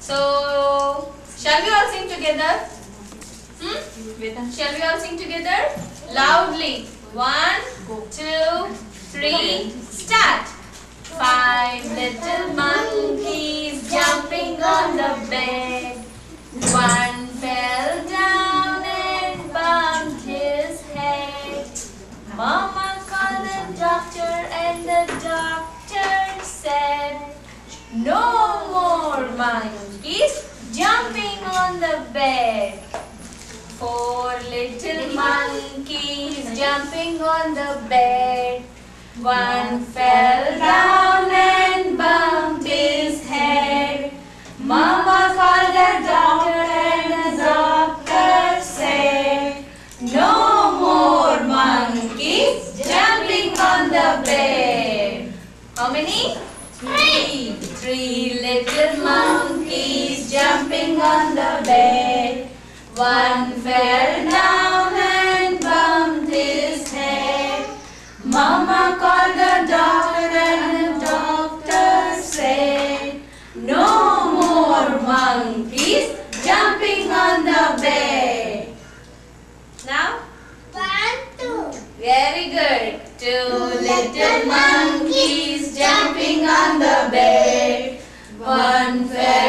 So, shall we all sing together? Shall we all sing together? Loudly. 1, 2, 3, start. 5 little monkeys jumping on the bed. One fell down and bumped his head. Mama called the doctor and the doctor said, no more monkeys jumping on the bed. 4 little monkeys jumping on the bed. One fell down and bumped his head. Mama called the doctor and the doctor said, no more monkeys jumping on the bed. How many? 3. 3 little monkeys jumping on the bed. One fell down and bumped his head. Mama called the doctor and the doctor said, no more monkeys jumping on the bed. Now? 1, 2. Very good. 2 little monkeys jumping on the bed. One fell